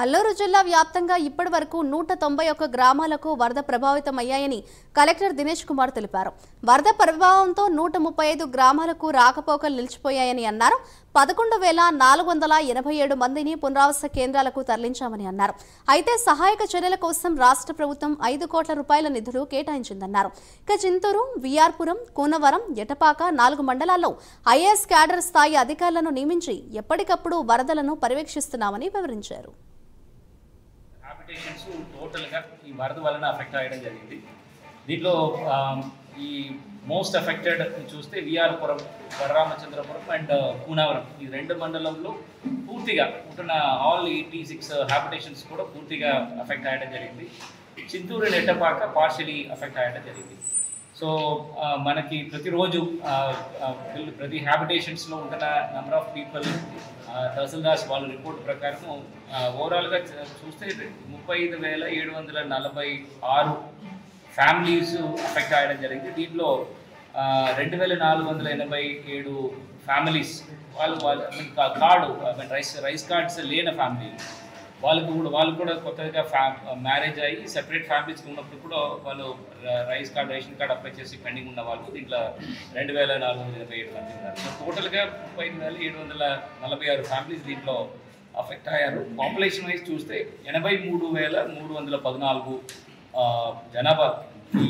అల్లూరు జిల్లా వ్యాప్తంగా ఇప్పటి వరకు 191 గ్రామాలకు వరద ప్రభావితమయ్యాయని కలెక్టర్ దినేష్ కుమార్ తెలిపారు. వరద ప్రభావంతో 135 గ్రామాలకు రాకపోకలు నిలిచిపోయాయని అన్నారు. 11,487 మందిని పునరావాస కేంద్రాలకు తరలించామని అన్నారు. అయితే సహాయక చర్యల కోసం రాష్ట్ర ప్రభుత్వం 5 కోట్ల రూపాయల నిధులు కేటాయించిందన్నారు. ఇక చింతూరు, విఆర్పురం, కూనవరం, ఎటపాక 4 మండలాల్లో ఐఏఎస్ క్యాడర్ స్థాయి అధికారులను నియమించి ఎప్పటికప్పుడు వరదలను పర్యవేక్షిస్తున్నామని వివరించారు. హ్యాబిటేషన్స్ టోటల్గా ఈ వరద వలన అఫెక్ట్ అయ్యడం జరిగింది. దీంట్లో ఈ మోస్ట్ అఫెక్టెడ్ చూస్తే విఆర్పురం, వరరామచంద్రపురం అండ్ కూనవరం ఈ 2 మండలంలో పూర్తిగా ఉంటున్న ఆల్ 86 హ్యాబిటేషన్స్ కూడా పూర్తిగా అఫెక్ట్ అయ్యడం జరిగింది. చింతూరు, నెట్టపాక పార్షియలీ అఫెక్ట్ అయ్యడం జరిగింది. సో మనకి ప్రతిరోజు ప్రతి హ్యాబిటేషన్స్లో ఉంటున్న నెంబర్ ఆఫ్ పీపుల్ తహసీల్దార్స్ వాళ్ళ రిపోర్ట్ ప్రకారం ఓవరాల్గా చూస్తే 35,746 ఫ్యామిలీస్ అఫెక్ట్ అయ్యడం జరిగింది. దీంట్లో 2,487 ఫ్యామిలీస్ వాళ్ళు కార్డు రైస్ కార్డ్స్ లేని ఫ్యామిలీ వాళ్ళు కూడా కొత్తగా మ్యారేజ్ అయ్యి సెపరేట్ ఫ్యామిలీస్ ఉన్నప్పుడు కూడా వాళ్ళు రేషన్ కార్డ్ అప్లై చేసి పెండింగ్ ఉన్న వాళ్ళు దీంట్లో 2,487 మంది ఉన్నారు. సో టోటల్గా 35,746 ఫ్యామిలీస్ దీంట్లో అఫెక్ట్ అయ్యారు. పాపులేషన్ వైజ్ చూస్తే 83,314 జనాభా ఈ